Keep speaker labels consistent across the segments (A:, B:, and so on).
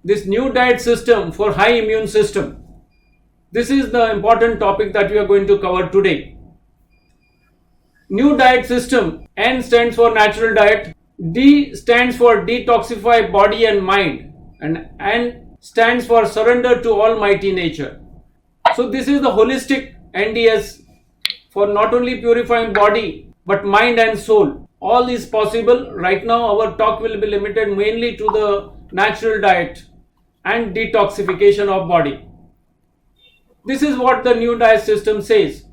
A: this new diet system for high immune system. This is the important topic that we are going to cover today. New diet system. N stands for natural diet. D stands for detoxify body and mind. And N stands for surrender to almighty nature. So this is the holistic NDS for not only purifying body but mind and soul. All is possible. Right now our talk will be limited mainly to the natural diet and detoxification of body. This is what the new diet system says.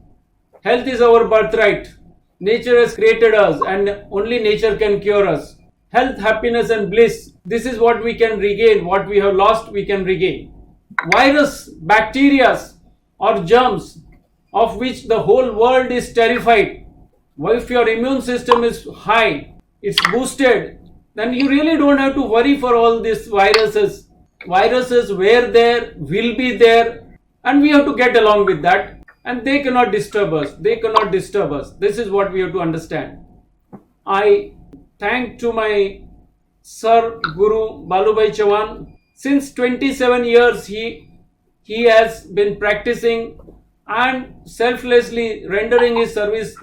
A: Health is our birthright. Nature has created us and only nature can cure us. Health, happiness and bliss. This is what we can regain. What we have lost, we can regain. Virus, bacteria or germs of which the whole world is terrified. If your immune system is high, it's boosted, then you really don't have to worry for all these viruses. Viruses were there, will be there, and we have to get along with that. And they cannot disturb us. They cannot disturb us. This is what we have to understand. I thank to my Sir Guru Balubhai Chauhan. Since 27 years he has been practicing and selflessly rendering his service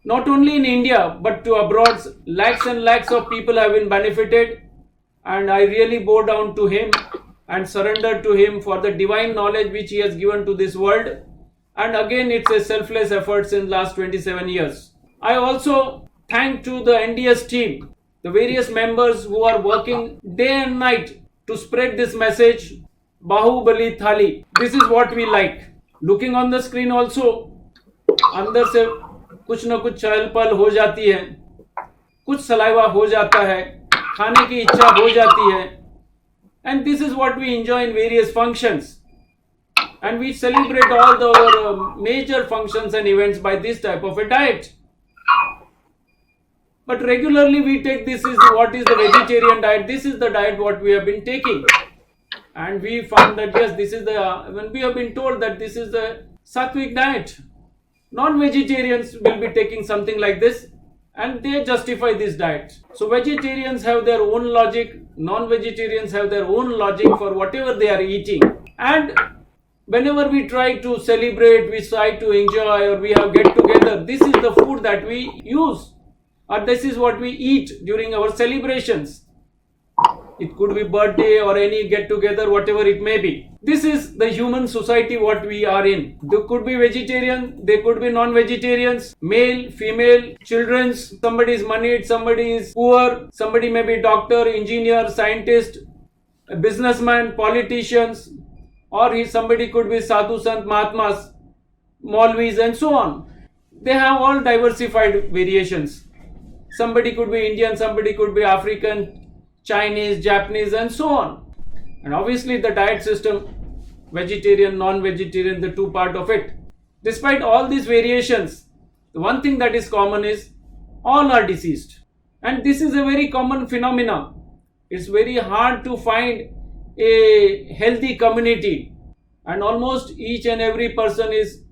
A: not only in India but to abroad. Lakhs and lakhs of people have been benefited, and I really bow down to him and surrender to him for the divine knowledge which he has given to this world. And again, it's a selfless effort since last 27 years. I also thank to the NDS team, the various members who are working day and night to spread this message. Bahubali Thali. This is what we like. Looking on the screen also, अंदर से कुछ न कुछ चहल पहल हो जाती है, कुछ सलाइवा हो जाता है, खाने की इच्छा हो जाती है. And this is what we enjoy in various functions. And we celebrate all our major functions and events by this type of a diet. But regularly we take this is what is the vegetarian diet. This is the diet what we have been taking. And we found that yes, this is when we have been told that this is the sattvic diet. Non-vegetarians will be taking something like this and they justify this diet. So vegetarians have their own logic, non-vegetarians have their own logic for whatever they are eating. And whenever we try to celebrate, we try to enjoy, or we have get together, this is the food that we use, or this is what we eat during our celebrations. It could be birthday or any get together, whatever it may be. This is the human society what we are in. They could be vegetarian, they could be non-vegetarians, male, female, children's, somebody is moneyed, somebody is poor, somebody may be doctor, engineer, scientist, a businessman, politicians, or somebody could be sadhu, sant, mahatmas, maulvis and so on. They have all diversified variations. Somebody could be Indian, somebody could be African, Chinese, Japanese and so on. And obviously the diet system, vegetarian, non-vegetarian, the two part of it. Despite all these variations, the one thing that is common is all are deceased. And this is a very common phenomena. It's very hard to find a healthy community, and almost each and every person is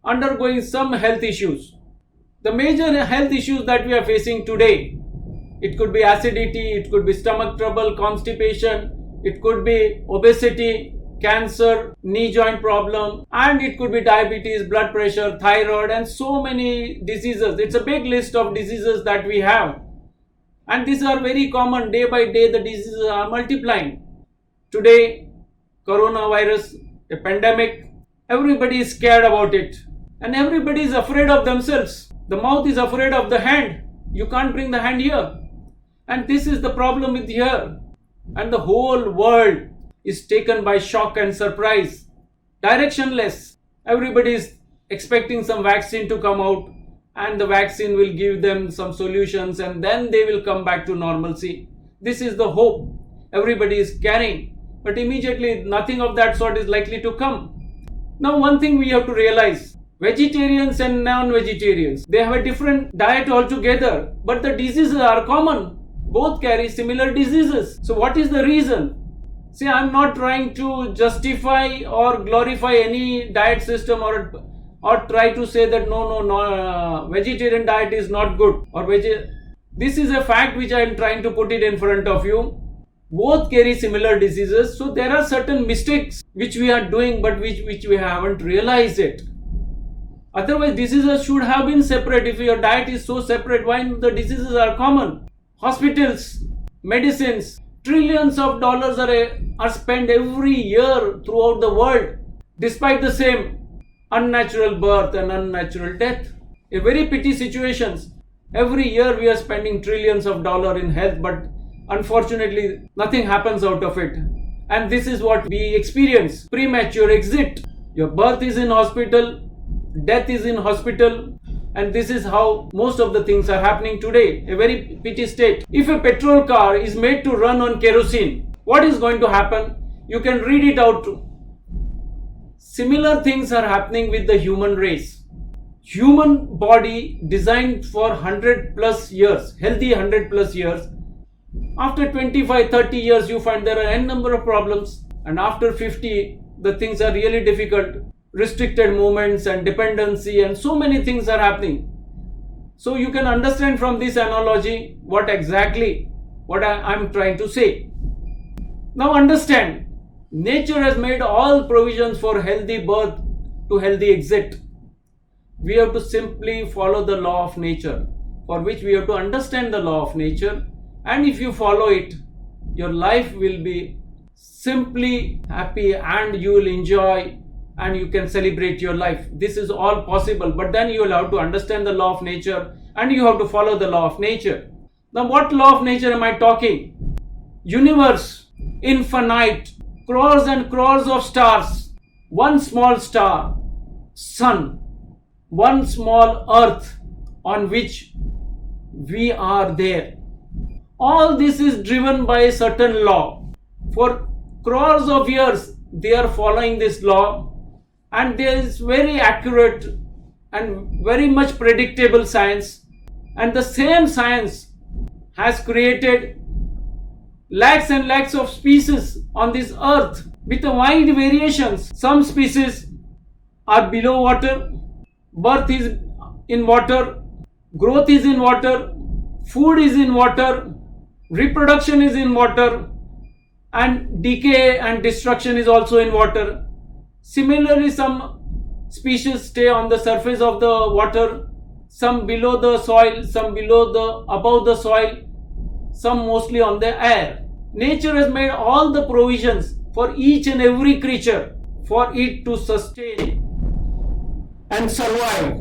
A: undergoing some health issues. The major health issues that we are facing today, it could be acidity, it could be stomach trouble, constipation, it could be obesity, cancer, knee joint problem, and it could be diabetes, blood pressure, thyroid and so many diseases. It's a big list of diseases that we have, and these are very common. Day by day the diseases are multiplying. Today, coronavirus, a pandemic, everybody is scared about it and everybody is afraid of themselves. The mouth is afraid of the hand. You can't bring the hand here. And this is the problem with here. And the whole world is taken by shock and surprise. Directionless. Everybody is expecting some vaccine to come out and the vaccine will give them some solutions and then they will come back to normalcy. This is the hope everybody is carrying. But immediately nothing of that sort is likely to come. Now one thing we have to realize, vegetarians and non-vegetarians, they have a different diet altogether, but the diseases are common. Both carry similar diseases. So what is the reason? See, I'm not trying to justify or glorify any diet system or try to say that no, vegetarian diet is not good or this is a fact which I am trying to put it in front of you. Both carry similar diseases. So there are certain mistakes which we are doing, but which we haven't realized it. Otherwise, diseases should have been separate. If your diet is so separate, why the diseases are common? Hospitals, medicines, trillions of dollars are spent every year throughout the world, despite the same unnatural birth and unnatural death. A very pity situations. Every year we are spending trillions of dollars in health, but unfortunately nothing happens out of it. And this is what we experience. Premature exit. Your birth is in hospital, death is in hospital, and this is how most of the things are happening today. A very pity state. If a petrol car is made to run on kerosene, what is going to happen? You can read it out. Similar things are happening with the human race. Human body designed for 100 plus years, healthy 100 plus years. After 25, 30 years, you find there are n number of problems. And after 50, the things are really difficult. Restricted movements and dependency and so many things are happening. So you can understand from this analogy what I'm trying to say. Now understand, nature has made all provisions for healthy birth to healthy exit. We have to simply follow the law of nature, for which we have to understand the law of nature. And if you follow it, your life will be simply happy and you will enjoy and you can celebrate your life. This is all possible, but then you will have to understand the law of nature and you have to follow the law of nature. Now what law of nature am I talking? Universe, infinite, crores and crores of stars, one small star, sun, one small earth on which we are there. All this is driven by a certain law. For crores of years, they are following this law, and there is very accurate and very much predictable science. And the same science has created lakhs and lakhs of species on this earth with wide variations. Some species are below water, birth is in water, growth is in water, food is in water, reproduction is in water, and decay and destruction is also in water. Similarly, some species stay on the surface of the water, some below the soil, some above the soil, some mostly on the air. Nature has made all the provisions for each and every creature for it to sustain and survive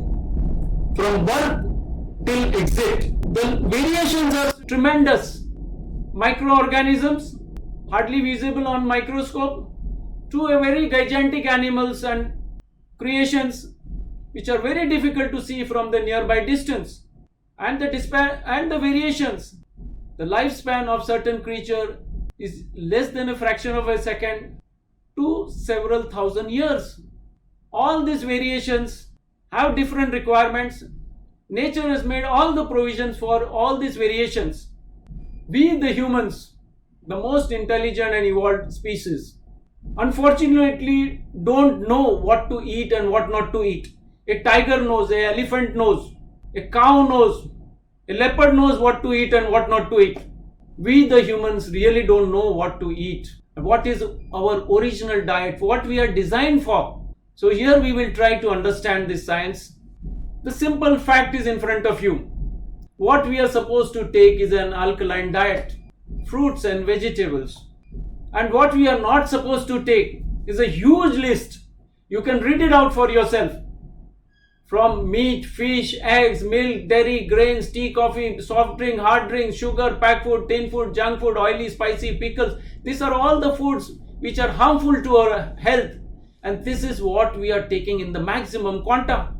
A: from birth till exit. The variations are tremendous. Microorganisms hardly visible on microscope to a very gigantic animals and creations which are very difficult to see from the nearby distance. And the variations, the lifespan of certain creature is less than a fraction of a second to several thousand years. All these variations have different requirements. Nature has made all the provisions for all these variations. We, the humans, the most intelligent and evolved species, unfortunately don't know what to eat and what not to eat. A tiger knows, an elephant knows, a cow knows, a leopard knows what to eat and what not to eat. We, the humans, really don't know what to eat. What is our original diet, what we are designed for. So here we will try to understand this science. The simple fact is in front of you. What we are supposed to take is an alkaline diet, fruits and vegetables. And what we are not supposed to take is a huge list. You can read it out for yourself. From meat, fish, eggs, milk, dairy, grains, tea, coffee, soft drink, hard drink, sugar, packed food, tin food, junk food, oily, spicy, pickles. These are all the foods which are harmful to our health. And this is what we are taking in the maximum quanta.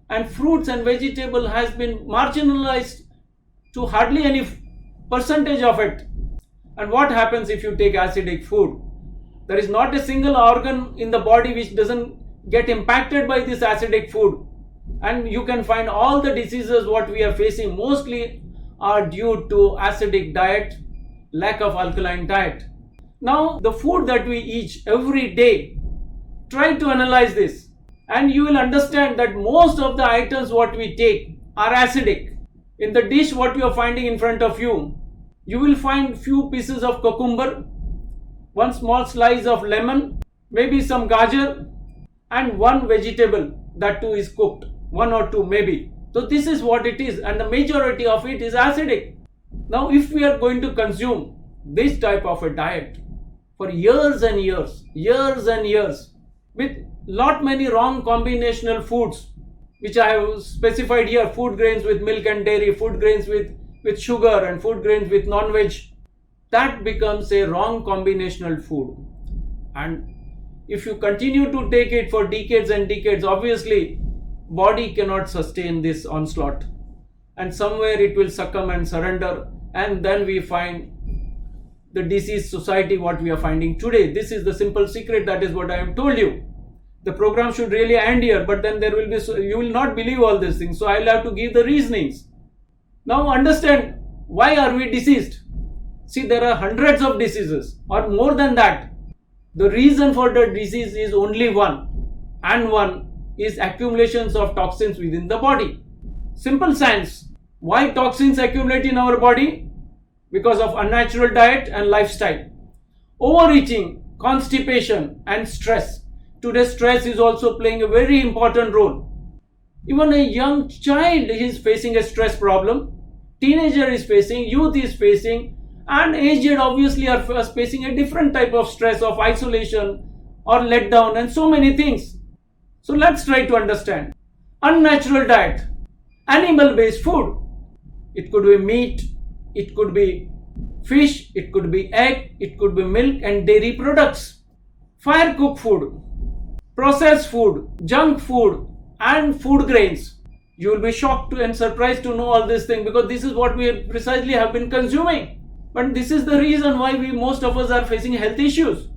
A: And fruits and vegetable has been marginalized to hardly any percentage of it. And what happens if you take acidic food? There is not a single organ in the body which doesn't get impacted by this acidic food. And you can find all the diseases what we are facing mostly are due to acidic diet, lack of alkaline diet. Now the food that we eat every day, try to analyze this and you will understand that most of the items what we take are acidic. In the dish what you are finding in front of you, you will find few pieces of cucumber, one small slice of lemon, maybe some gajar, and one vegetable that too is cooked, one or two maybe. So this is what it is, and the majority of it is acidic. Now if we are going to consume this type of a diet for years and years with lot many wrong combinational foods, which I have specified here, food grains with milk and dairy, food grains with sugar, and food grains with non-veg, that becomes a wrong combinational food. And if you continue to take it for decades and decades, obviously body cannot sustain this onslaught, and somewhere it will succumb and surrender, and then we find the diseased society what we are finding today. This is the simple secret. That is what I have told you. The program should really end here, but then there will be, you will not believe all these things, so I'll have to give the reasonings. Now understand, why are we diseased? See, there are hundreds of diseases or more than that. The reason for the disease is only one, and one is accumulations of toxins within the body. Simple science. Why toxins accumulate in our body? Because of unnatural diet and lifestyle. Overeating, constipation, and stress. Today stress is also playing a very important role. Even a young child is facing a stress problem. Teenager is facing, youth is facing, and aged obviously are facing a different type of stress of isolation or letdown and so many things. So let's try to understand. Unnatural diet, animal-based food. It could be meat, it could be fish, it could be egg, it could be milk and dairy products. Fire-cooked food, processed food, junk food, and food grains. You will be shocked and surprised to know all these things, because this is what we precisely have been consuming. But this is the reason why most of us are facing health issues.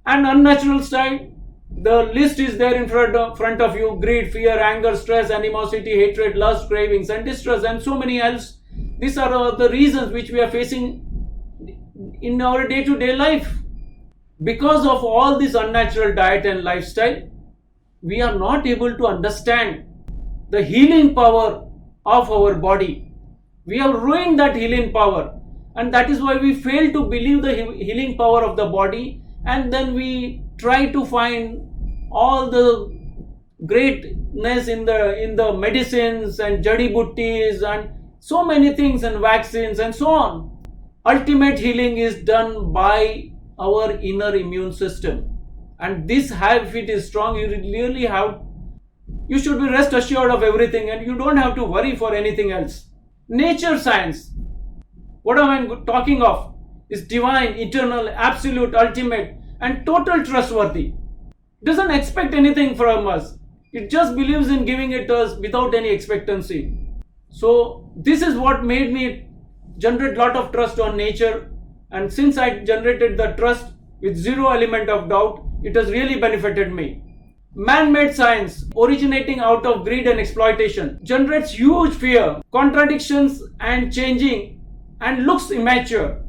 A: And unnatural style, the list is there in front of you. Greed, fear, anger, stress, animosity, hatred, lust, cravings, and distress, and so many else. These are the reasons which we are facing in our day-to-day life. Because of all this unnatural diet and lifestyle, we are not able to understand the healing power of our body. We have ruined that healing power, and that is why we fail to believe the healing power of the body, and then we try to find all the greatness in the medicines and jadi buttis and so many things and vaccines and so on. Ultimate healing is done by our inner immune system, and this, if it is strong, you should be rest assured of everything, and you don't have to worry for anything else. Nature science, what am I talking of, is divine, eternal, absolute, ultimate, and total trustworthy. It doesn't expect anything from us. It just believes in giving it to us without any expectancy. So this is what made me generate lot of trust on nature, and since I generated the trust with zero element of doubt, it has really benefited me. Man-made science, originating out of greed and exploitation, generates huge fear, contradictions and changing, and looks immature.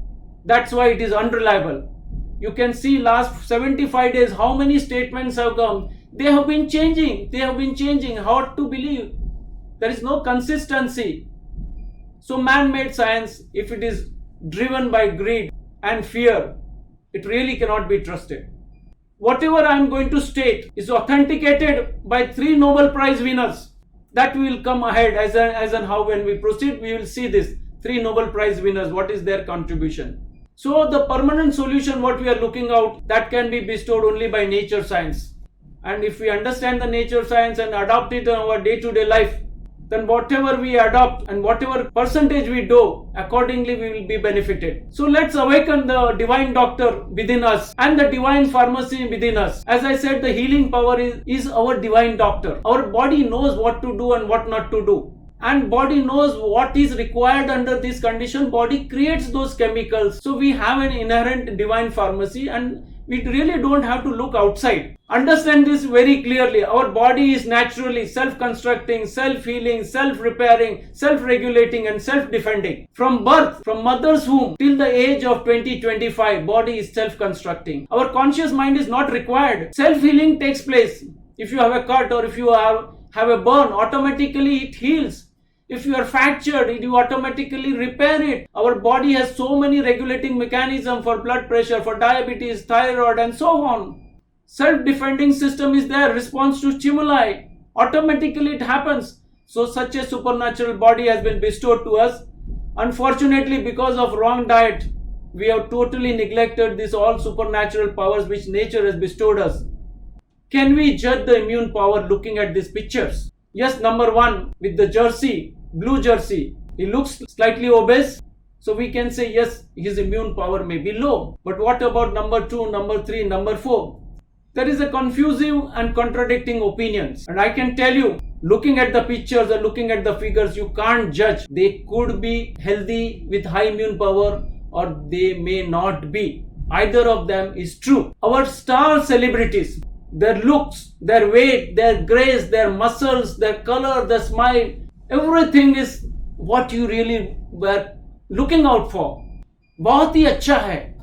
A: That's why it is unreliable. You can see last 75 days how many statements have come. They have been changing. How to believe? There is no consistency. So man-made science, if it is driven by greed and fear, it really cannot be trusted. Whatever I am going to state is authenticated by 3 Nobel Prize winners. That will come ahead as and how when we proceed, we will see this. 3 Nobel Prize winners, what is their contribution. So the permanent solution what we are looking out, that can be bestowed only by nature science. And if we understand the nature science and adopt it in our day-to-day life, then whatever we adopt and whatever percentage we do, accordingly we will be benefited. So let's awaken the divine doctor within us and the divine pharmacy within us. As I said, the healing power is our divine doctor. Our body knows what to do and what not to do. And body knows what is required under this condition. Body creates those chemicals. So we have an inherent divine pharmacy, and we really don't have to look outside. Understand this very clearly. Our body is naturally self-constructing, self-healing, self-repairing, self-regulating and self-defending. From birth, from mother's womb till the age of 20-25, body is self-constructing. Our conscious mind is not required. Self-healing takes place. If you have a cut or if you have a burn, automatically it heals. If you are fractured, you automatically repair it. Our body has so many regulating mechanisms for blood pressure, for diabetes, thyroid, and so on. Self-defending system is there, response to stimuli. Automatically it happens. So such a supernatural body has been bestowed to us. Unfortunately, because of wrong diet, we have totally neglected these all supernatural powers which nature has bestowed us. Can we judge the immune power looking at these pictures? Yes, number one, with the jersey, blue jersey, he looks slightly obese. So we can say, yes, his immune power may be low. But what about number 2, number 3, number 4? There is a confusing and contradicting opinions. And I can tell you, looking at the pictures or looking at the figures, you can't judge. They could be healthy with high immune power or they may not be. Either of them is true. Our star celebrities, their looks, their weight, their grace, their muscles, their color, their smile, everything is what you really were looking out for. बहुत ही अच्छा है.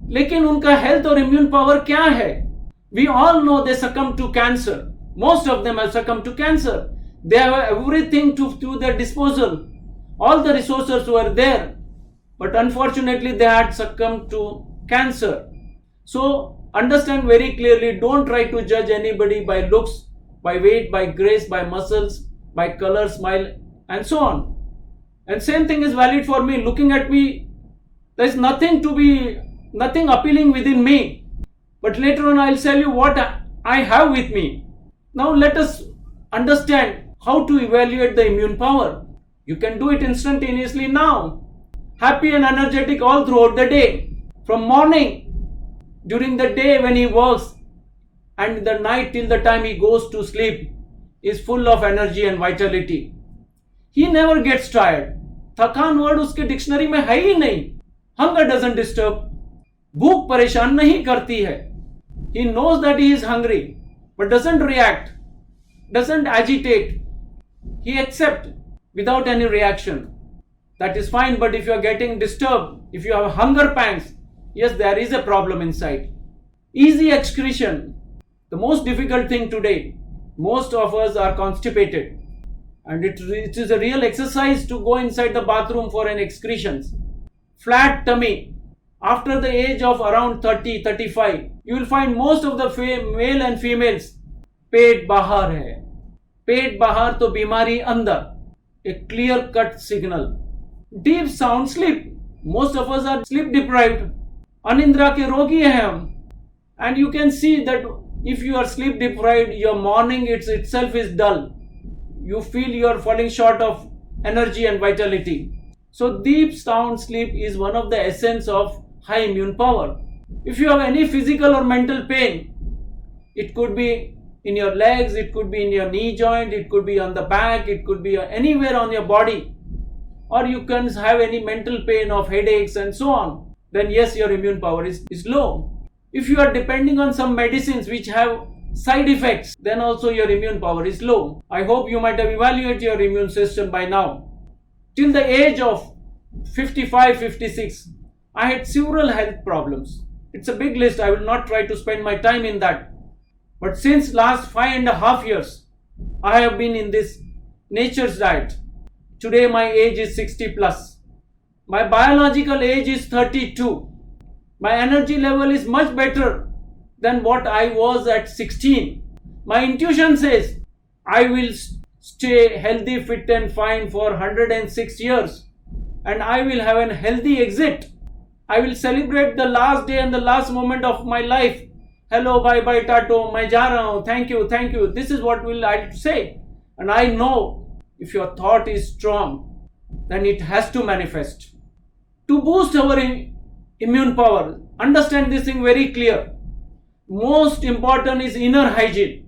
A: लेकिन उनका health और immune power क्या है? We all know they succumb to cancer. Most of them have succumbed to cancer. They have everything to their disposal. All the resources were there. But unfortunately, they had succumbed to cancer. So, understand very clearly, don't try to judge anybody by looks, by weight, by grace, by muscles, by color, smile, and so on. And same thing is valid for me. Looking at me, there is nothing appealing within me. But later on, I'll tell you what I have with me. Now, let us understand how to evaluate the immune power. You can do it instantaneously now. Happy and energetic all throughout the day. From morning, during the day when he works, and the night till the time he goes to sleep, is full of energy and vitality. He never gets tired. थकान word उसके dictionary में है ही नहीं. Hunger doesn't disturb. भूख परेशान नहीं करती है. He knows that he is hungry, but doesn't react, doesn't agitate. He accepts without any reaction. That is fine, but if you are getting disturbed, if you have hunger pangs, yes, there is a problem inside. Easy excretion. The most difficult thing today, most of us are constipated. And it is a real exercise to go inside the bathroom for an excretions. Flat tummy. After the age of around 30, 35, you will find most of the male and females, पेट बाहर है. पेट बाहर तो बीमारी अंदर. A clear cut signal. Deep sound sleep. Most of us are sleep deprived. Anindra के रोगी हैं हम. And you can see that if you are sleep deprived, your morning itself is dull. You feel you are falling short of energy and vitality. So deep sound sleep is one of the essence of high immune power. If you have any physical or mental pain, it could be in your legs, it could be in your knee joint, it could be on the back, it could be anywhere on your body, or you can have any mental pain of headaches and so on, then yes, your immune power is low. If you are depending on some medicines which have side effects, then also your immune power is low. I hope you might have evaluated your immune system by now. Till the age of 55, 56, I had several health problems. It's a big list. I will not try to spend my time in that. But since last 5.5 years, I have been in this nature's diet. Today my age is 60 plus. My biological age is 32. My energy level is much better than what I was at 16. My intuition says I will stay healthy, fit and fine for 106 years. And I will have a healthy exit. I will celebrate the last day and the last moment of my life. Hello, bye bye, tato, मैं जा रहा हूँ, thank you, thank you. This is what will I say. And I know if your thought is strong, then it has to manifest. To boost our immune power, understand this thing very clear. Most important is inner hygiene,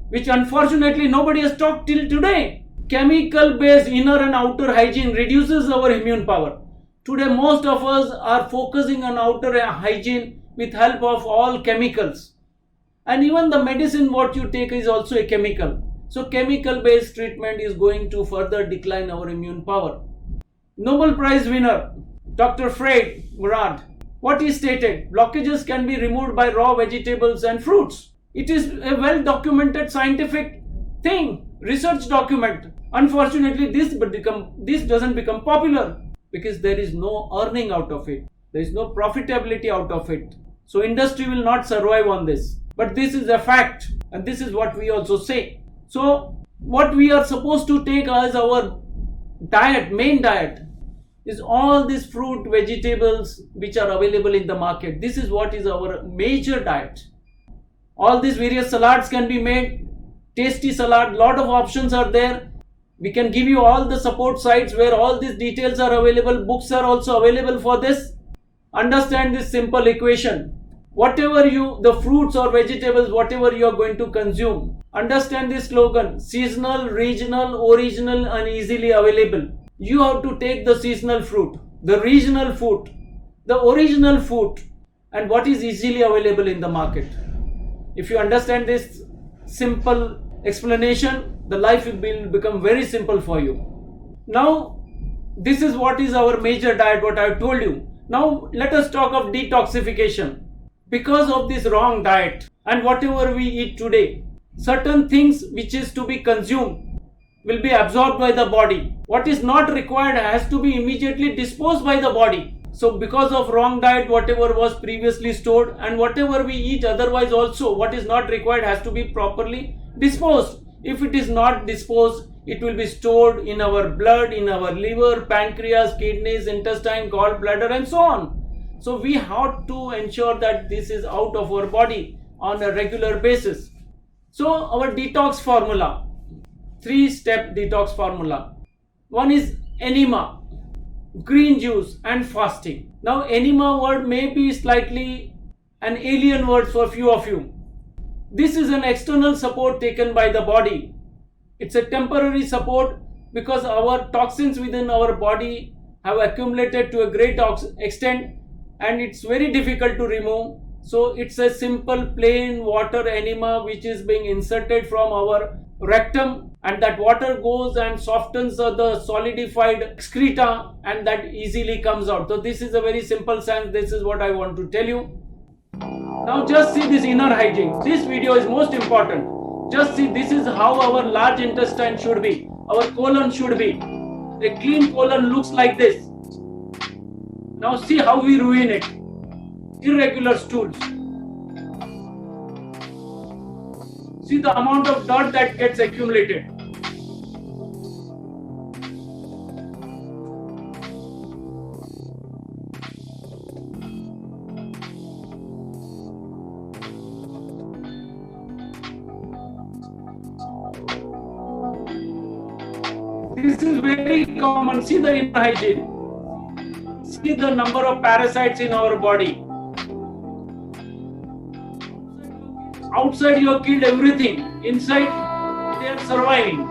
A: which unfortunately nobody has talked till today. Chemical based inner and outer hygiene reduces our immune power. Today most of us are focusing on outer hygiene with help of all chemicals. And even the medicine what you take is also a chemical. So chemical based treatment is going to further decline our immune power. Nobel Prize winner Dr. FERID MURAD, what he stated, blockages can be removed by raw vegetables and fruits. It is a well documented scientific thing. research document. Unfortunately, this doesn't become popular because there is no earning out of it. There is no profitability out of it. So industry will not survive on this. But this is a fact, and this is what we also say. So what we are supposed to take as our diet, main diet, is all these fruit, vegetables which are available in the market. This is what is our major diet. All these various salads can be made. Tasty salad, lot of options are there. We can give you all the support sites where all these details are available. Books are also available for this. Understand this simple equation. Whatever the fruits or vegetables, whatever you are going to consume, understand this slogan: seasonal, regional, original and easily available. You have to take the seasonal fruit, the regional fruit, the original fruit, and what is easily available in the market. If you understand this simple explanation, the life will become very simple for you. Now, this is what is our major diet, what I have told you. Now, let us talk of detoxification. Because of this wrong diet and whatever we eat today, certain things which is to be consumed will be absorbed by the body. What is not required has to be immediately disposed by the body. So because of wrong diet, whatever was previously stored and whatever we eat otherwise also, what is not required has to be properly disposed. If it is not disposed, it will be stored in our blood, in our liver, pancreas, kidneys, intestine, gallbladder and so on. So we have to ensure that this is out of our body on a regular basis. So our detox formula, 3-step detox formula. One is enema, green juice and fasting. Now enema word may be slightly an alien word for few of you. This is an external support taken by the body. It's a temporary support because our toxins within our body have accumulated to a great extent and it's very difficult to remove. So it's a simple plain water enema which is being inserted from our rectum, and that water goes and softens the solidified excreta and that easily comes out. So this is a very simple science. This is what I want to tell you. Now just see this inner hygiene. This video is most important. Just see, this is how our large intestine should be. Our colon should be. A clean colon looks like this. Now see how we ruin it. Irregular stools. See the amount of dirt that gets accumulated. This is very common. See the inner hygiene. See the number of parasites in our body. Outside you have killed everything. Inside they are surviving.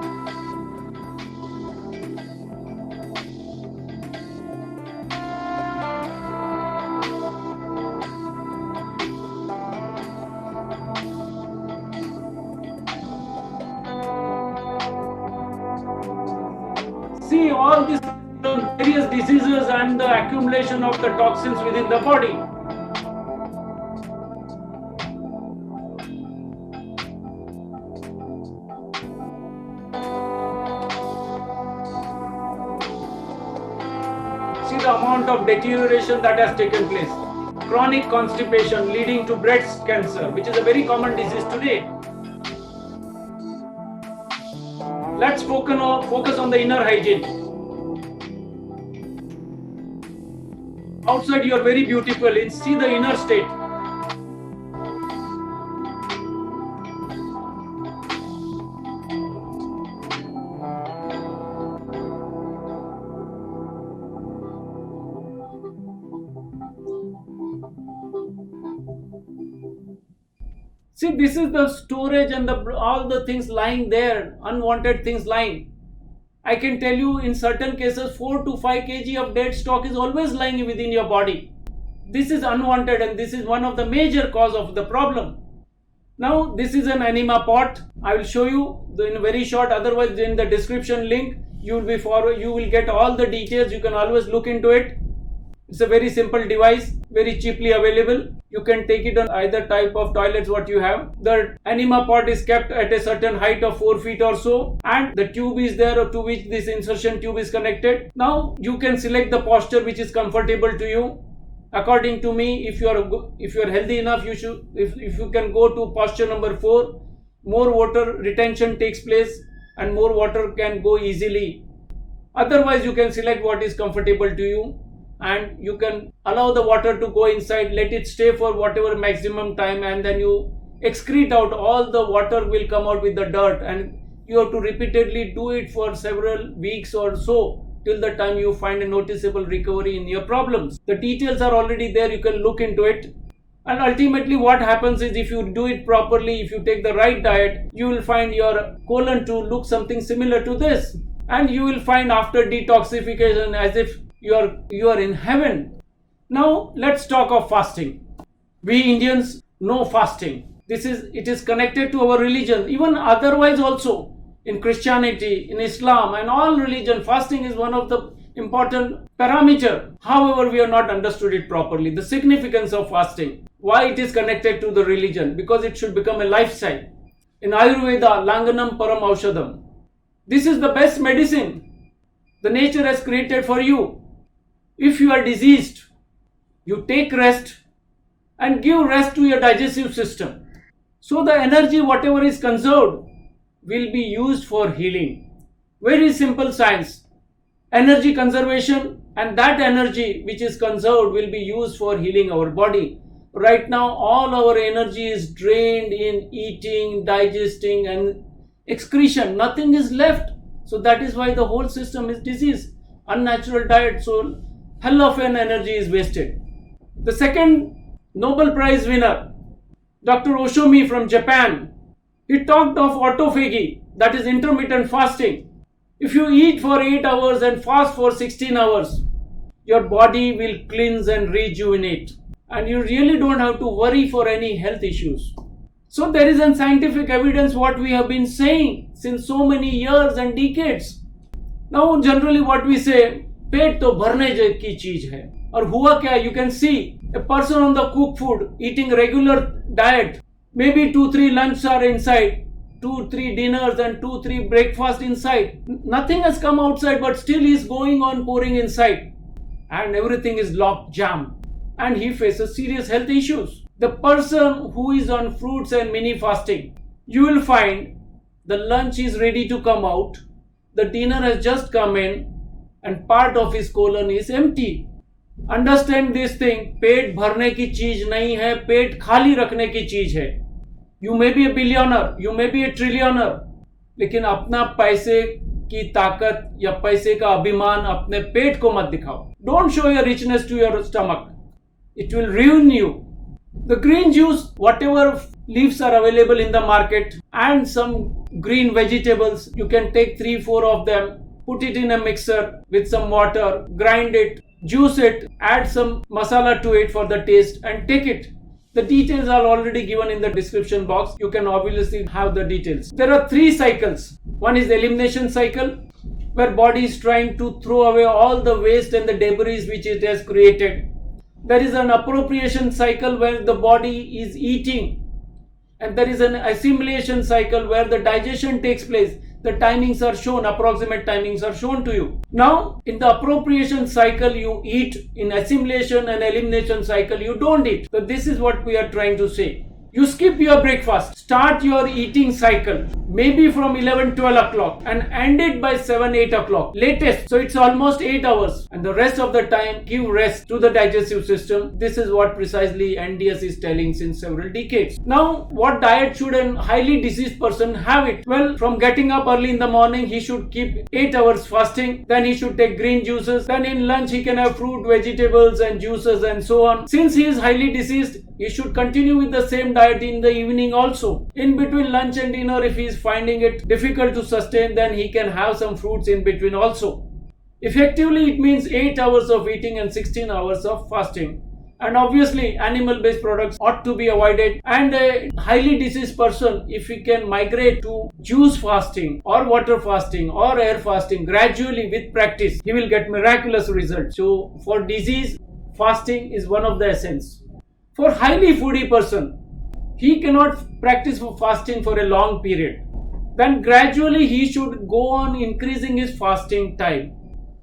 A: See all these various diseases and the accumulation of the toxins within the body. See the amount of deterioration that has taken place. Chronic constipation leading to breast cancer, which is a very common disease today. Let's focus on the inner hygiene. Outside you are very beautiful. See the inner state. See, this is the storage and all the things lying there, unwanted things lying. I can tell you in certain cases 4 to 5 kg of dead stock is always lying within your body. This is unwanted and this is one of the major cause of the problem. Now this is an enema pot. I will show you in very short, otherwise in the description link you will get all the details. You can always look into it. It's a very simple device, very cheaply available. You can take it on either type of toilets what you have. The enema pot is kept at a certain height of 4 feet or so, and the tube is there to which this insertion tube is connected. Now you can select the posture which is comfortable to you. According to me, if you are healthy enough, you should, if you can go to posture number 4, more water retention takes place and more water can go easily. Otherwise, you can select what is comfortable to you, and you can allow the water to go inside, let it stay for whatever maximum time, and then you excrete out. All the water will come out with the dirt, and you have to repeatedly do it for several weeks or so till the time you find a noticeable recovery in your problems. The details are already there, you can look into it. And ultimately what happens is, if you do it properly, if you take the right diet, you will find your colon to look something similar to this. And you will find after detoxification as if you are in heaven. Now let's talk of fasting. We Indians know fasting. It is connected to our religion, even otherwise also. In Christianity, in Islam, and all religion, fasting is one of the important parameter. However, we have not understood it properly. The significance of fasting, why it is connected to the religion, because it should become a lifestyle. In Ayurveda, Langanam Param Aushadam. This is the best medicine the nature has created for you. If you are diseased, you take rest and give rest to your digestive system. So the energy, whatever is conserved, will be used for healing. Very simple science. Energy conservation, and that energy which is conserved will be used for healing our body. Right now, all our energy is drained in eating, digesting, and excretion. Nothing is left. So that is why the whole system is diseased. Unnatural diet, so hell of an energy is wasted. The second Nobel Prize winner, Dr. Ohsumi from Japan, he talked of autophagy, that is intermittent fasting. If you eat for 8 hours and fast for 16 hours, your body will cleanse and rejuvenate, and you really don't have to worry for any health issues. So there is a scientific evidence what we have been saying since so many years and decades. Now generally what we say, पेट तो भरने की चीज है. और हुआ क्या? You can see a person on the cooked food eating regular diet, maybe 2-3 lunches are inside, 2-3 dinners and 2-3 breakfast inside. Nothing has come outside, but still he is going on pouring inside, and everything is locked, jammed, and he faces serious health issues. The person who is on fruits and mini fasting, you will find the lunch is ready to come out, the dinner has just come in, and part of his colon is empty. Understand this thing, पेट भरने की चीज नहीं है, पेट खाली रखने की चीज है. You may be a billionaire, you may be a trillionaire, लेकिन अपना पैसे की ताकत या पैसे का अभिमान अपने पेट को मत दिखाओ. Don't show your richness to your stomach. It will ruin you. The green juice, whatever leaves are available in the market, and some green vegetables, you can take 3-4 of them, put it in a mixer with some water, grind it, juice it, add some masala to it for the taste, and take it. The details are already given in the description box. You can obviously have the details. There are 3 cycles. One is the elimination cycle, where body is trying to throw away all the waste and the debris which it has created. There is an appropriation cycle where the body is eating, and there is an assimilation cycle where the digestion takes place. The timings are shown, approximate timings are shown to you. Now, in the appropriation cycle, you eat. In assimilation and elimination cycle, you don't eat. So this is what we are trying to say. You skip your breakfast, start your eating cycle, maybe from 11-12 o'clock, and end it by 7-8 o'clock latest. So it's almost 8 hours, and the rest of the time give rest to the digestive system. This is what precisely NDS is telling since several decades. Now, what diet should a highly diseased person have it? Well, from getting up early in the morning, he should keep 8 hours fasting. Then he should take green juices. Then in lunch, he can have fruit, vegetables and juices and so on. Since he is highly diseased, he should continue with the same diet in the evening also. In between lunch and dinner, if he is finding it difficult to sustain, then he can have some fruits in between also. Effectively, it means 8 hours of eating and 16 hours of fasting. And obviously, animal-based products ought to be avoided. And a highly diseased person, if he can migrate to juice fasting or water fasting or air fasting gradually with practice, he will get miraculous results. So for disease, fasting is one of the essence. For highly foodie person, he cannot practice for fasting for a long period. Then gradually he should go on increasing his fasting time.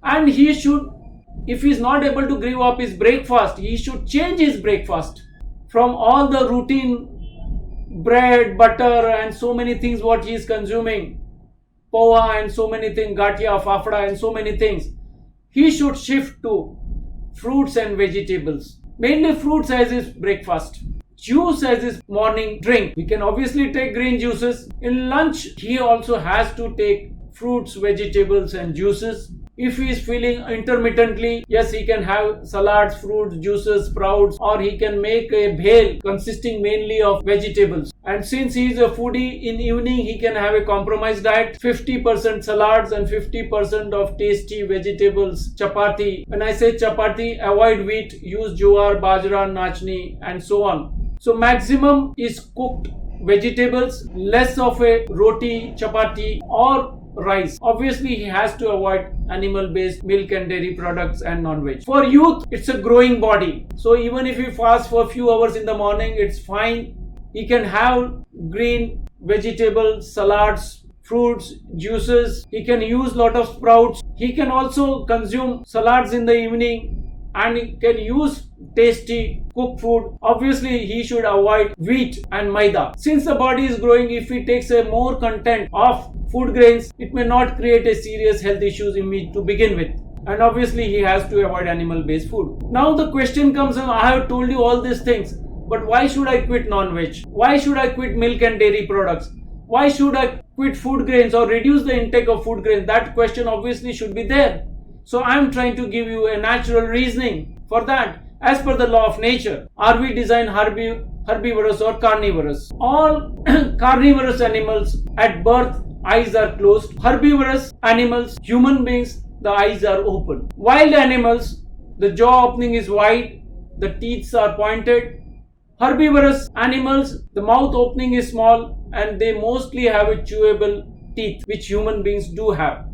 A: And he should, if he is not able to give up his breakfast, he should change his breakfast from all the routine bread, butter and so many things what he is consuming, poha and so many things, gatia, fafda and so many things. He should shift to fruits and vegetables. Mainly fruits as his breakfast. Juice as his morning drink. We can obviously take green juices. In lunch, he also has to take fruits, vegetables and juices. If he is feeling intermittently, yes, he can have salads, fruits, juices, sprouts, or he can make a bhel consisting mainly of vegetables. And since he is a foodie, in evening he can have a compromised diet, 50% salads and 50% of tasty vegetables, chapati. When I say chapati, avoid wheat, use jowar, bajra, nachni and so on. So maximum is cooked vegetables, less of a roti, chapati or rice. Obviously, he has to avoid animal-based milk and dairy products and non-veg. For youth, it's a growing body. So even if he fasts for a few hours in the morning, it's fine. He can have green vegetables, salads, fruits, juices. He can use lot of sprouts. He can also consume salads in the evening and he can use tasty cooked food. Obviously, he should avoid wheat and maida. Since the body is growing, if he takes a more content of food grains, it may not create a serious health issues in me to begin with. And obviously, he has to avoid animal-based food. Now the question comes, I have told you all these things, but why should I quit non-veg? Why should I quit milk and dairy products? Why should I quit food grains or reduce the intake of food grains? That question obviously should be there. So I am trying to give you a natural reasoning for that. As per the law of nature, are we designed herbivorous or carnivorous? All carnivorous animals at birth, eyes are closed. Herbivorous animals, human beings, the eyes are open. Wild animals, the jaw opening is wide, the teeth are pointed. Herbivorous animals, the mouth opening is small and they mostly have a chewable teeth, which human beings do have.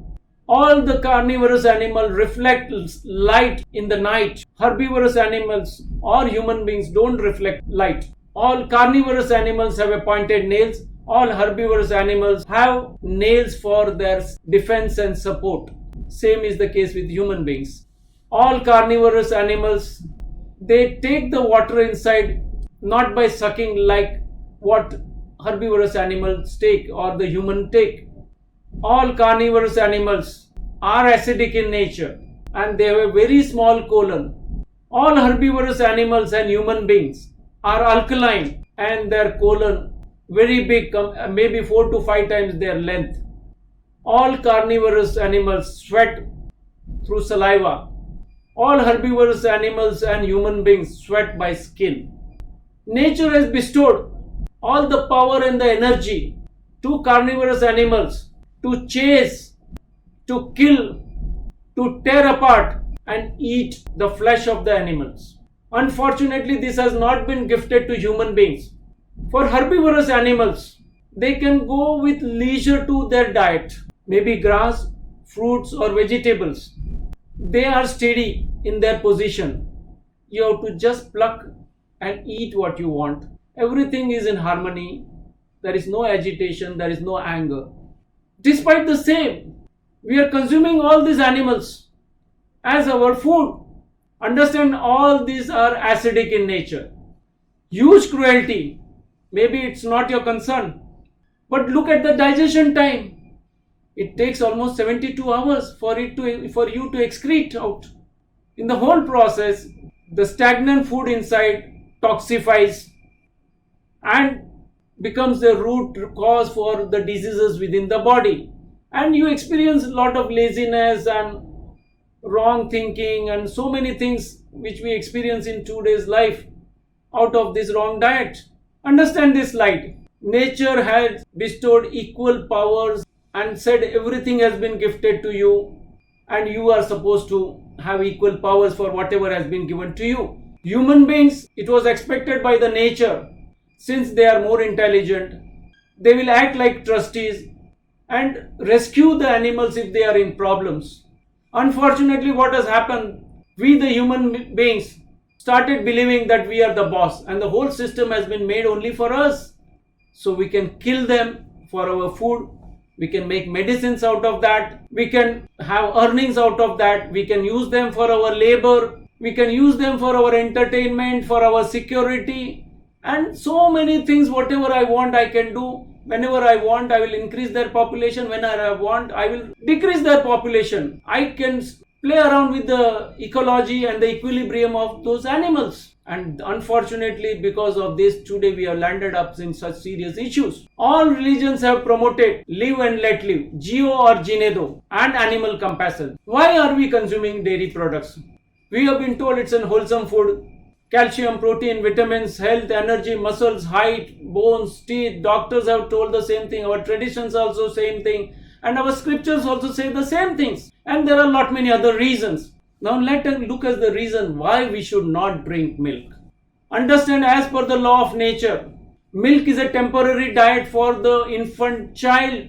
A: All the carnivorous animals reflect light in the night. Herbivorous animals or human beings don't reflect light. All carnivorous animals have a pointed nails. All herbivorous animals have nails for their defense and support. Same is the case with human beings. All carnivorous animals, they take the water inside not by sucking like what herbivorous animals take or the human take. All carnivorous animals are acidic in nature and they have a very small colon. All herbivorous animals and human beings are alkaline and their colon very big, maybe 4 to 5 times their length. All carnivorous animals sweat through saliva. All herbivorous animals and human beings sweat by skin. Nature has bestowed all the power and the energy to carnivorous animals to chase, to kill, to tear apart and eat the flesh of the animals. Unfortunately, this has not been gifted to human beings. For herbivorous animals, they can go with leisure to their diet, maybe grass, fruits or vegetables. They are steady in their position. You have to just pluck and eat what you want. Everything is in harmony. There is no agitation, there is no anger. Despite the same, we are consuming all these animals as our food. Understand, all these are acidic in nature. Huge cruelty. Maybe it's not your concern. But look at the digestion time. It takes almost 72 hours for you to excrete out. In the whole process, the stagnant food inside toxifies and becomes the root cause for the diseases within the body. And you experience a lot of laziness and wrong thinking and so many things which we experience in today's life out of this wrong diet. Understand this light. Nature has bestowed equal powers and said everything has been gifted to you and you are supposed to have equal powers for whatever has been given to you. Human beings, it was expected by the nature, since they are more intelligent, they will act like trustees and rescue the animals if they are in problems. Unfortunately, what has happened, we the human beings, started believing that we are the boss and the whole system has been made only for us. So we can kill them for our food. We can make medicines out of that. We can have earnings out of that. We can use them for our labor. We can use them for our entertainment, for our security, and so many things. Whatever I want, I can do. Whenever I want, I will increase their population. Whenever I want, I will decrease their population. I can play around with the ecology and the equilibrium of those animals. And unfortunately, because of this, today we have landed up in such serious issues. All religions have promoted live and let live, geo or ginedo, and animal compassion. Why are we consuming dairy products? We have been told it's a wholesome food. Calcium, protein, vitamins, health, energy, muscles, height, bones, teeth. Doctors have told the same thing. Our traditions also same thing. And our scriptures also say the same things. And there are a lot many other reasons. Now let us look at the reason why we should not drink milk. Understand, as per the law of nature, milk is a temporary diet for the infant child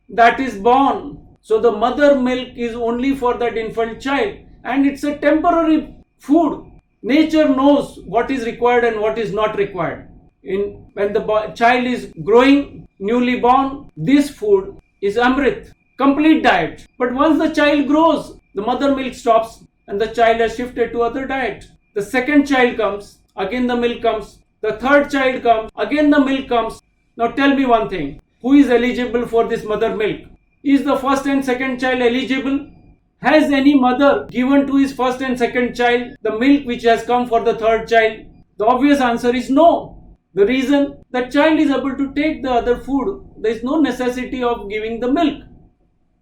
A: that is born. So the mother milk is only for that infant child. And it's a temporary food. Nature knows what is required and what is not required. When the child is growing, newly born, this food is Amrit, complete diet. But once the child grows, the mother milk stops and the child has shifted to other diet. The second child comes, again the milk comes. The third child comes, again the milk comes. Now tell me one thing, who is eligible for this mother milk? Is the first and second child eligible? Has any mother given to his first and second child the milk which has come for the third child? The obvious answer is no. The reason, that child is able to take the other food. There is no necessity of giving the milk.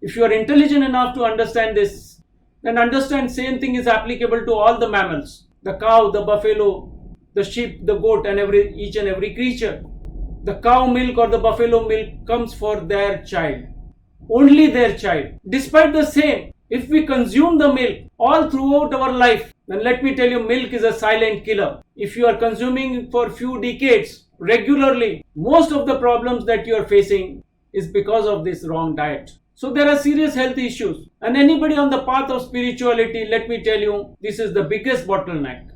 A: If you are intelligent enough to understand this, then understand same thing is applicable to all the mammals. The cow, the buffalo, the sheep, the goat, and each and every creature. The cow milk or the buffalo milk comes for their child. Only their child. Despite the same, if we consume the milk all throughout our life, then let me tell you, milk is a silent killer. If you are consuming for few decades regularly, most of the problems that you are facing is because of this wrong diet. So there are serious health issues. And anybody on the path of spirituality, let me tell you, this is the biggest bottleneck.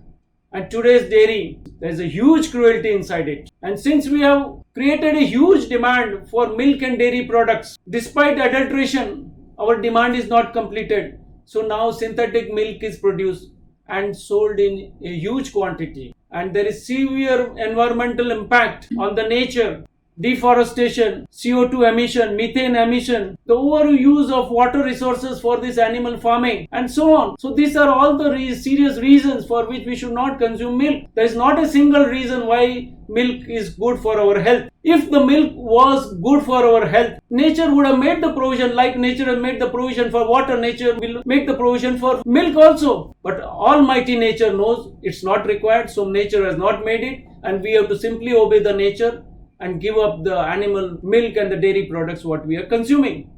A: And today's dairy, there is a huge cruelty inside it. And since we have created a huge demand for milk and dairy products, despite adulteration, our demand is not completed. So now synthetic milk is produced and sold in a huge quantity. And there is severe environmental impact on the nature. Deforestation, CO2 emission, methane emission, the overuse of water resources for this animal farming, and so on. So these are all the serious reasons for which we should not consume milk. There is not a single reason why milk is good for our health. If the milk was good for our health, nature would have made the provision. Like nature has made the provision for water, nature will make the provision for milk also. But almighty nature knows it's not required, so nature has not made it, and we have to simply obey the nature and give up the animal milk and the dairy products what we are consuming.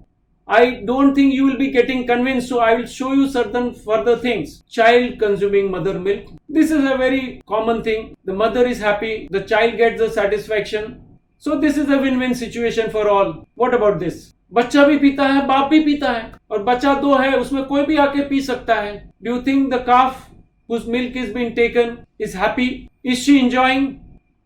A: I don't think you will be getting convinced, so I will show you certain further things. Child consuming mother milk. This is a very common thing. The mother is happy, the child gets the satisfaction. So this is a win-win situation for all. What about this? बच्चा भी पीता है, बाप भी पीता है, और बच्चा दो है, उसमें कोई भी आके पी सकता है. Do you think the calf whose milk is being taken is happy? Is she enjoying?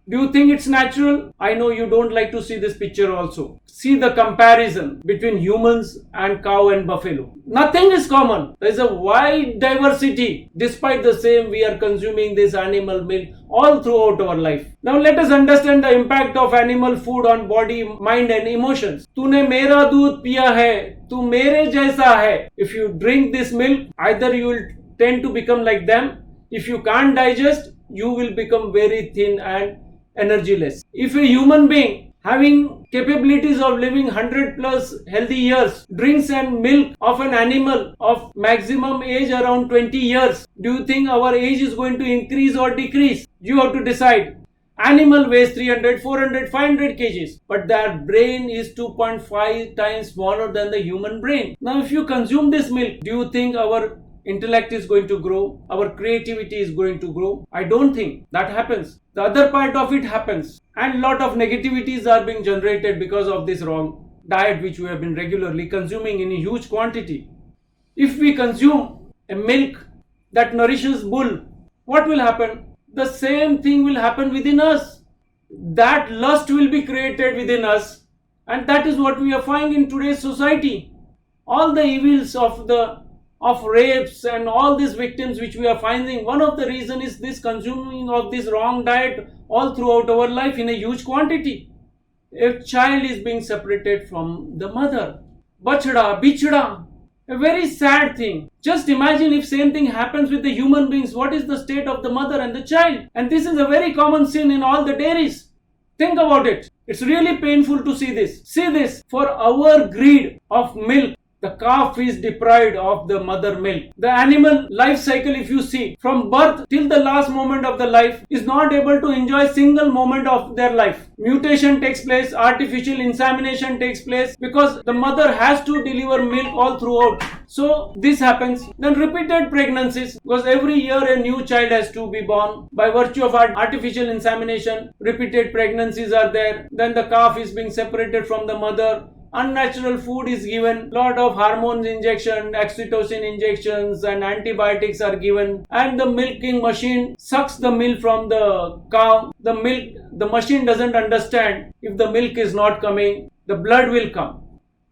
A: Do you think it's natural? I know you don't like to see this picture also. See the comparison between humans and cow and buffalo. Nothing is common. There is a wide diversity. Despite the same, we are consuming this animal milk all throughout our life. Now let us understand the impact of animal food on body, mind and emotions. तूने मेरा दूध पिया है, तू मेरे जैसा है. If you drink this milk, either you will tend to become like them. If you can't digest, you will become very thin and energyless. If a human being having capabilities of living 100 plus healthy years drinks and milk of an animal of maximum age around 20 years, do you think our age is going to increase or decrease? You have to decide. Animal weighs 300, 400, 500 kgs, but their brain is 2.5 times smaller than the human brain. Now if you consume this milk, do you think our intellect is going to grow, our creativity is going to grow? I don't think that happens. The other part of it happens, and lot of negativities are being generated because of this wrong diet which we have been regularly consuming in a huge quantity. If we consume a milk that nourishes bull, what will happen? The same thing will happen within us. That lust will be created within us, and that is what we are finding in today's society. All the evils of rapes and all these victims which we are finding, one of the reason is this consuming of this wrong diet all throughout our life in a huge quantity. A child is being separated from the mother. Bachda, bichda. A very sad thing. Just imagine if same thing happens with the human beings. What is the state of the mother and the child? And this is a very common sin in all the dairies. Think about it. It's really painful to see this. See this. For our greed of milk, the calf is deprived of the mother milk. The animal life cycle, if you see, from birth till the last moment of the life, is not able to enjoy a single moment of their life. Mutation takes place, artificial insemination takes place, because the mother has to deliver milk all throughout. So this happens. Then repeated pregnancies, because every year a new child has to be born. By virtue of artificial insemination, repeated pregnancies are there. Then the calf is being separated from the mother. Unnatural food is given, lot of hormones injection, oxytocin injections and antibiotics are given, and the milking machine sucks the milk from the cow. The machine doesn't understand if the milk is not coming, the blood will come.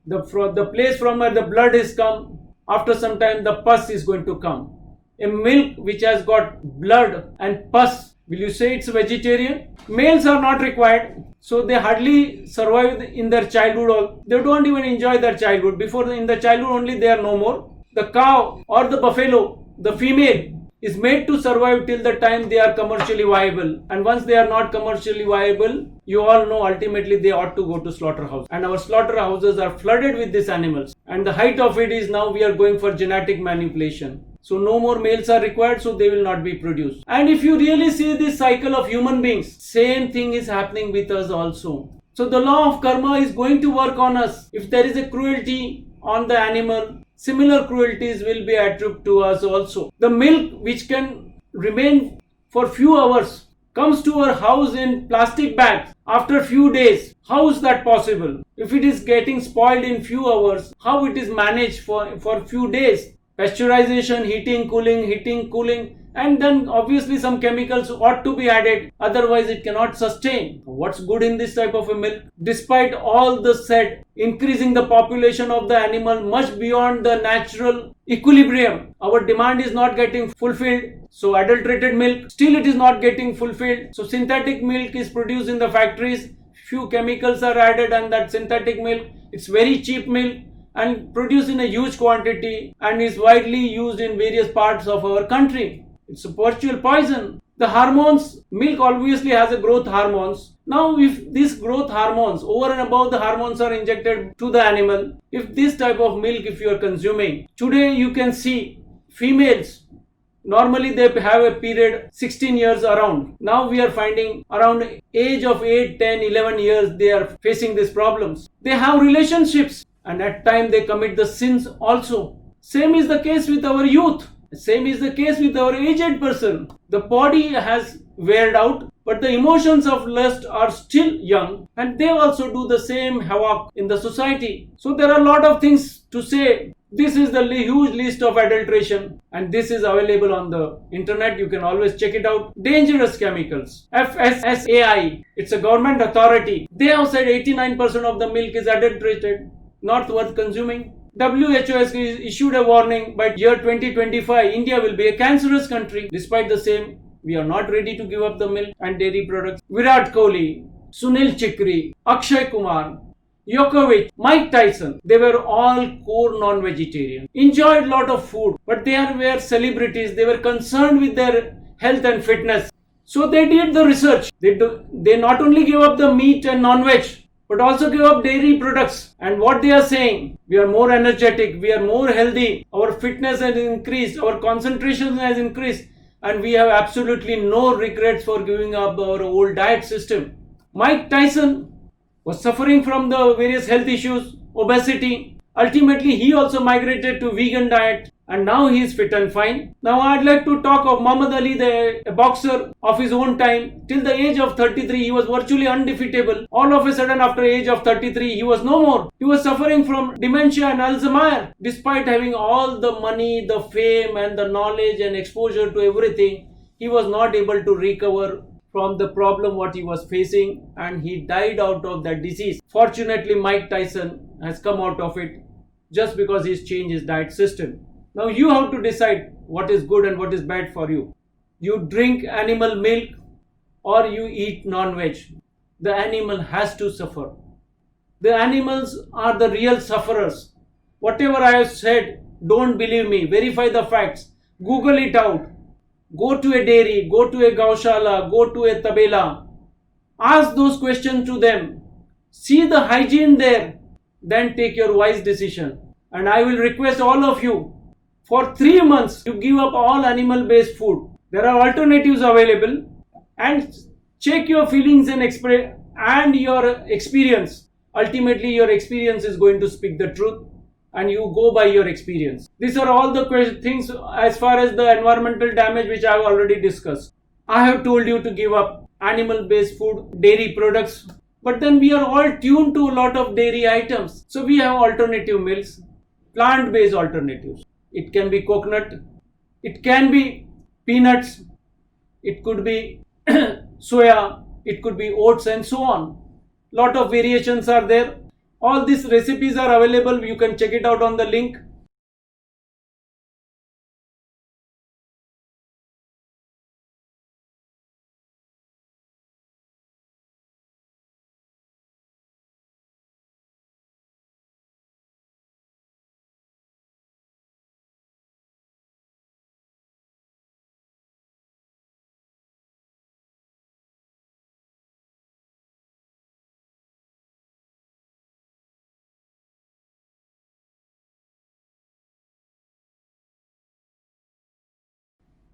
A: The place from where the blood is come, after some time the pus is going to come. A milk which has got blood and pus, will you say it's vegetarian? Males are not required. So they hardly survive in their childhood. They don't even enjoy their childhood. In the childhood only they are no more. The cow or the buffalo, the female, is made to survive till the time they are commercially viable. And once they are not commercially viable, you all know ultimately they ought to go to slaughterhouse. And our slaughterhouses are flooded with these animals. And the height of it is now we are going for genetic manipulation. So no more males are required, so they will not be produced. And if you really see this cycle of human beings, same thing is happening with us also. So the law of karma is going to work on us. If there is a cruelty on the animal, similar cruelties will be attributed to us also. The milk which can remain for few hours comes to our house in plastic bags after few days. How is that possible? If it is getting spoiled in few hours, how it is managed for few days? Pasteurization, heating, cooling, and then obviously some chemicals ought to be added, otherwise it cannot sustain. What's good in this type of a milk? Despite all the said, increasing the population of the animal much beyond the natural equilibrium, our demand is not getting fulfilled. So adulterated milk, still it is not getting fulfilled. So synthetic milk is produced in the factories, few chemicals are added, and that synthetic milk, it's very cheap milk and produced in a huge quantity and is widely used in various parts of our country. It's a virtual poison. The hormones, milk obviously has a growth hormones. Now if these growth hormones, over and above the hormones, are injected to the animal, if this type of milk if you are consuming, today you can see females, normally they have a period 16 years around. Now we are finding around age of 8, 10, 11 years they are facing these problems. They have relationships and at times they commit the sins also. Same is the case with our youth. Same is the case with our aged person. The body has weared out, but the emotions of lust are still young, and they also do the same havoc in the society. So there are a lot of things to say. This is the huge list of adulteration, and this is available on the internet. You can always check it out. Dangerous chemicals. FSSAI, it's a government authority. They have said 89% of the milk is adulterated, not worth consuming. WHO has issued a warning by year 2025, India will be a cancerous country. Despite the same, we are not ready to give up the milk and dairy products. Virat Kohli, Sunil Chikri, Akshay Kumar, Djokovic, Mike Tyson, they were all core non-vegetarian. Enjoyed a lot of food, but they were celebrities. They were concerned with their health and fitness. So they did the research. They not only gave up the meat and non-veg, but also give up dairy products. And what they are saying, we are more energetic, we are more healthy, our fitness has increased, our concentration has increased, and we have absolutely no regrets for giving up our old diet system. Mike Tyson was suffering from the various health issues, obesity. Ultimately, he also migrated to vegan diet, and now he is fit and fine. Now I'd like to talk of Muhammad Ali, a boxer of his own time. Till the age of 33, he was virtually undefeatable. All of a sudden, after the age of 33, he was no more. He was suffering from dementia and Alzheimer. Despite having all the money, the fame and the knowledge and exposure to everything, he was not able to recover from the problem what he was facing, and he died out of that disease. Fortunately, Mike Tyson has come out of it just because he's changed his diet system. Now you have to decide what is good and what is bad for you. You drink animal milk or you eat non-veg. The animal has to suffer. The animals are the real sufferers. Whatever I have said, don't believe me. Verify the facts. Google it out. Go to a dairy, go to a gaushala, go to a tabela. Ask those questions to them. See the hygiene there. Then take your wise decision. And I will request all of you, for 3 months, you give up all animal-based food. There are alternatives available, and check your feelings and your experience. Ultimately, your experience is going to speak the truth, and you go by your experience. These are all the things as far as the environmental damage which I have already discussed. I have told you to give up animal-based food, dairy products, but then we are all tuned to a lot of dairy items. So we have alternative milks, plant-based alternatives. It can be coconut, it can be peanuts, it could be soya, it could be oats and so on. Lot of variations are there. All these recipes are available. You can check it out on the link.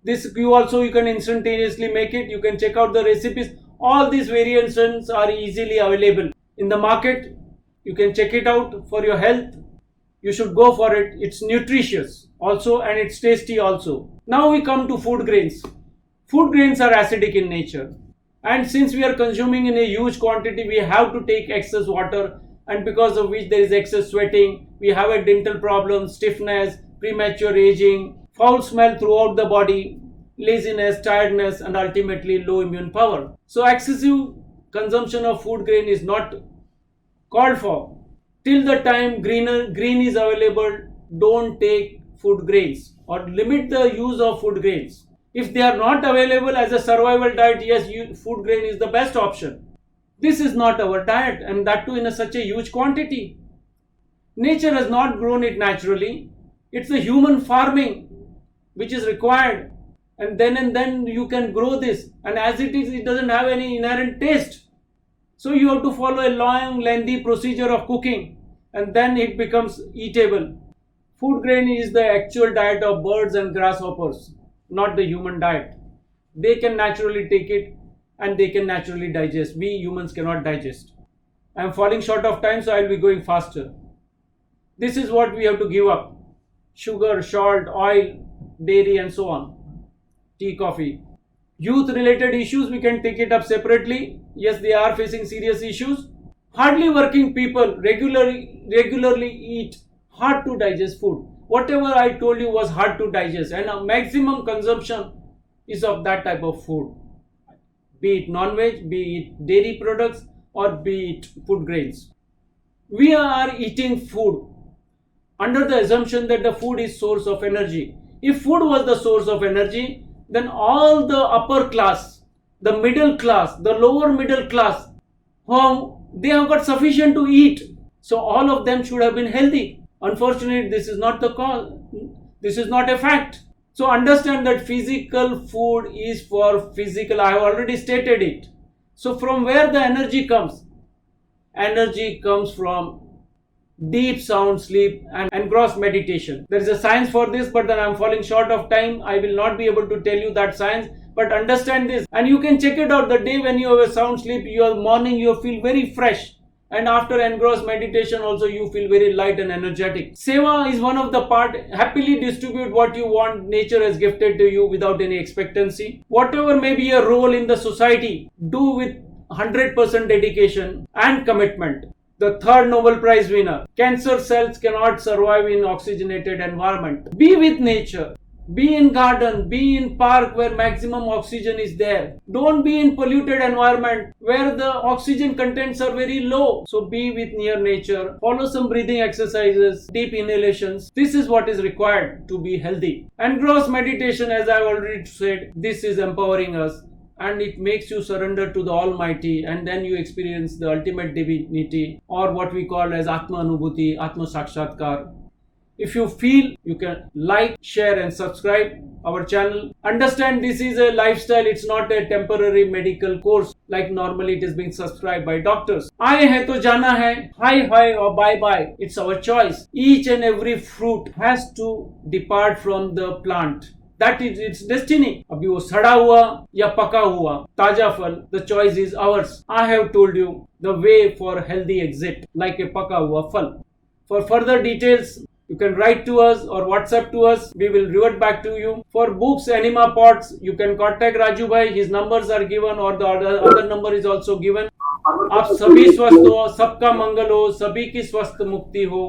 A: This you can instantaneously make it. You can check out the recipes. All these variations are easily available in the market. You can check it out for your health. You should go for it. It's nutritious also and it's tasty also. Now we come to food grains. Food grains are acidic in nature. And since we are consuming in a huge quantity, we have to take excess water, and because of which there is excess sweating, we have a dental problem, stiffness, premature aging, foul smell throughout the body, laziness, tiredness, and ultimately low immune power. So excessive consumption of food grain is not called for. Till the time green is available, don't take food grains or limit the use of food grains. If they are not available as a survival diet, yes, food grain is the best option. This is not our diet, and that too in such a huge quantity. Nature has not grown it naturally. It's the human farming which is required, and then you can grow this, and as it is, it doesn't have any inherent taste. So you have to follow a long, lengthy procedure of cooking, and then it becomes eatable. Food grain is the actual diet of birds and grasshoppers, not the human diet. They can naturally take it and they can naturally digest. We humans cannot digest. I am falling short of time, so I will be going faster. This is what we have to give up: sugar, salt, oil, dairy, and so on. Tea, coffee. Youth related issues, we can take it up separately. Yes, they are facing serious issues. Hardly working people regularly eat hard to digest food. Whatever I told you was hard to digest, and a maximum consumption is of that type of food. Be it non-veg, be it dairy products, or be it food grains. We are eating food under the assumption that the food is source of energy. If food was the source of energy, then all the upper class, the middle class, the lower middle class, they have got sufficient to eat. So all of them should have been healthy. Unfortunately, this is not the cause. This is not a fact. So understand that physical food is for physical. I have already stated it. So from where the energy comes? Energy comes from deep sound sleep and gross meditation. There is a science for this, but then I am falling short of time. I will not be able to tell you that science, but understand this, and you can check it out. The day when you have a sound sleep, your morning you feel very fresh, and after engrossed meditation also you feel very light and energetic. Seva is one of the part. Happily distribute what you want. Nature has gifted to you without any expectancy. Whatever may be your role in the society, do with 100% dedication and commitment. The third Nobel Prize winner. Cancer cells cannot survive in oxygenated environment. Be with nature. Be in garden, be in park where maximum oxygen is there. Don't be in polluted environment where the oxygen contents are very low. So be with near nature. Follow some breathing exercises, deep inhalations. This is what is required to be healthy. And gross meditation, as I already said, this is empowering us. And it makes you surrender to the Almighty, and then you experience the ultimate divinity, or what we call as Atma Anubhuti, Atma Sakshatkar. If you feel, you can like, share and subscribe our channel. Understand this is a lifestyle, it's not a temporary medical course like normally it is being subscribed by doctors. Aaye hai to jana hai, hi or bye bye, it's our choice. Each and every fruit has to depart from the plant. That is its destiny. अभी वो सड़ा हुआ या पका हुआ ताजा फल, the choice is ours. I have told you the way for healthy exit, like a पका हुआ फल. For further details, you can write to us or WhatsApp to us. We will revert back to you. For books, enema pots, you can contact Raju bhai. His numbers are given, or the other number is also given. आप सभी स्वस्थ हो, सबका मंगल हो, सभी की स्वस्थ मुक्ति हो.